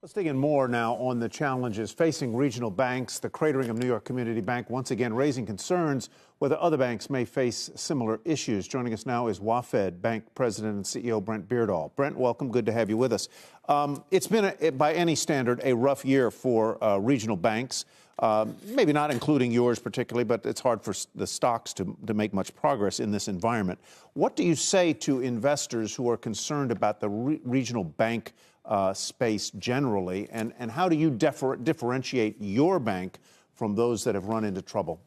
Let's dig in more now on the challenges facing regional banks. The cratering of New York Community Bank once again raising concerns whether other banks may face similar issues. Joining us now is WaFd Bank President and CEO Brent Beardall. Brent, welcome. Good to have you with us. It's been, by any standard, a rough year for regional banks. Maybe not including yours particularly, but it's hard for the stocks to make much progress in this environment. What do you say to investors who are concerned about the regional bank space generally, and how do you differentiate your bank from those that have run into trouble?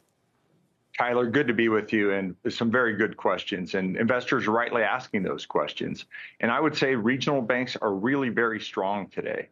Tyler, good to be with you, and some very good questions, and investors are rightly asking those questions. And I would say regional banks are really very strong today.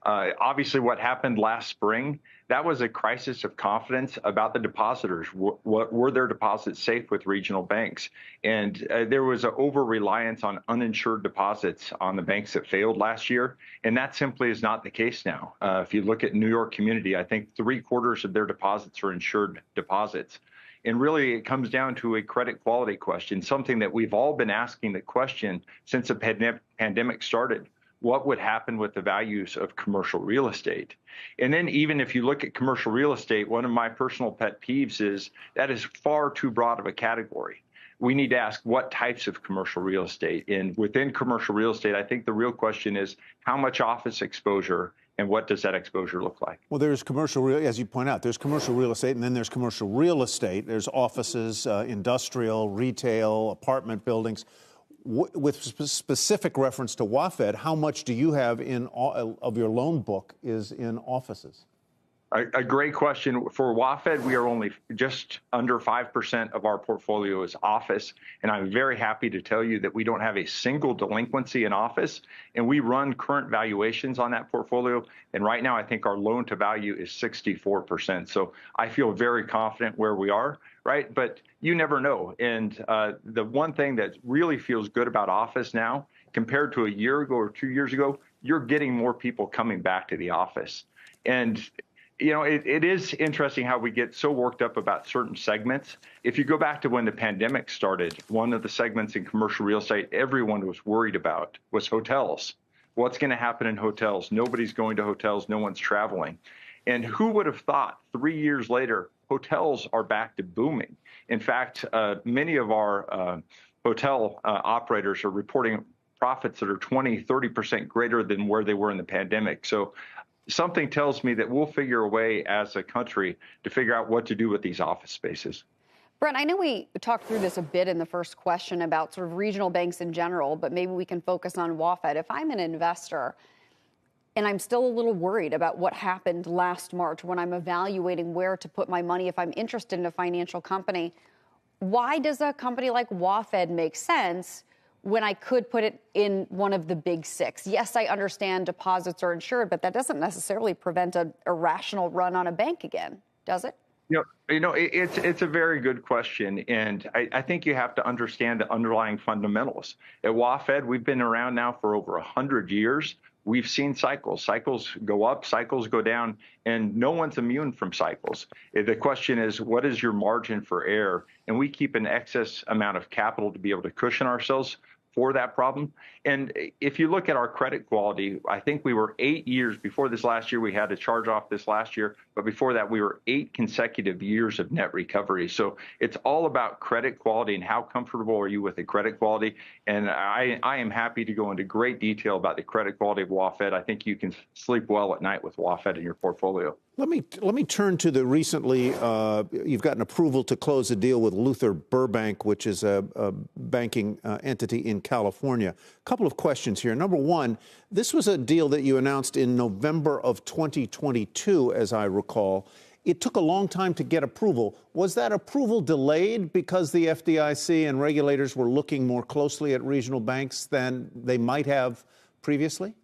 Obviously, what happened last spring, that was a crisis of confidence about the depositors. Were their deposits safe with regional banks? And there was an over-reliance on uninsured deposits on the banks that failed last year, and that simply is not the case now. If you look at New York Community, I think 3/4 of their deposits are insured deposits. And really, it comes down to a credit quality question, something that we've all been asking the question since the pandemic started. What would happen with the values of commercial real estate? And then even if you look at commercial real estate, one of my personal pet peeves is that is far too broad of a category. We need to ask what types of commercial real estate. And within commercial real estate, I think the real question is how much office exposure and what does that exposure look like? Well, there's commercial, as you point out, there's commercial real estate, and then there's commercial real estate. There's offices, industrial, retail, apartment buildings. With specific reference to WaFd, how much do you have of your loan book is in offices? A great question. For WaFd, we are only just under 5% of our portfolio is office. And I'm very happy to tell you that we don't have a single delinquency in office. And we run current valuations on that portfolio. And right now, I think our loan to value is 64%. So I feel very confident where we are, right? But you never know. And the one thing that really feels good about office now, compared to a year ago or 2 years ago, you're getting more people coming back to the office. And you know, it is interesting how we get so worked up about certain segments. If you go back to when the pandemic started, one of the segments in commercial real estate everyone was worried about was hotels. What's going to happen in hotels? Nobody's going to hotels. No one's traveling. And who would have thought 3 years later, hotels are back to booming? In fact, many of our hotel operators are reporting profits that are 20-30% greater than where they were in the pandemic. So something tells me that we'll figure a way as a country to figure out what to do with these office spaces. Brent, I know we talked through this a bit in the first question about sort of regional banks in general, but maybe we can focus on WaFd. If I'm an investor and I'm still a little worried about what happened last March when I'm evaluating where to put my money, if I'm interested in a financial company, why does a company like WaFd make sense when I could put it in one of the big six? Yes, I understand deposits are insured, but that doesn't necessarily prevent a irrational run on a bank again, does it? It's a very good question, and I think you have to understand the underlying fundamentals. At WaFd, we've been around now for over 100 years. We've seen cycles. Cycles go up, cycles go down, and no one's immune from cycles. The question is, what is your margin for error? And we keep an excess amount of capital to be able to cushion ourselves for that problem. And if you look at our credit quality, I think we were 8 years before this last year. We had to charge off this last year, but before that, we were 8 consecutive years of net recovery. So it's all about credit quality and how comfortable are you with the credit quality. And I am happy to go into great detail about the credit quality of WaFd. I think you can sleep well at night with WaFd in your portfolio. Let me turn to the recently, you've gotten approval to close a deal with Burbank, which is a banking entity in California. A couple of questions here. Number one, this was a deal that you announced in November of 2022, as I recall. It took a long time to get approval. Was that approval delayed because the FDIC and regulators were looking more closely at regional banks than they might have previously?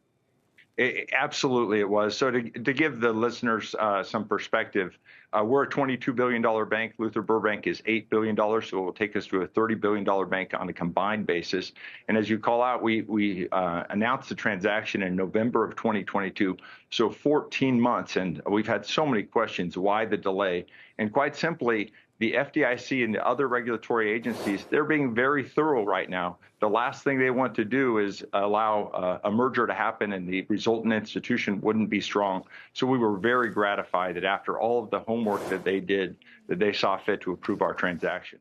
Absolutely, it was. So to give the listeners some perspective, we're a $22 billion bank. Burbank is $8 billion, so it will take us to a $30 billion bank on a combined basis. And as you call out, we announced the transaction in November of 2022, so 14 months. And we've had so many questions. Why the delay? And quite simply, the FDIC and the other regulatory agencies, they're being very thorough right now. The last thing they want to do is allow a merger to happen and the resultant institution wouldn't be strong. So we were very gratified that after all of the homework that they did, that they saw fit to approve our transaction.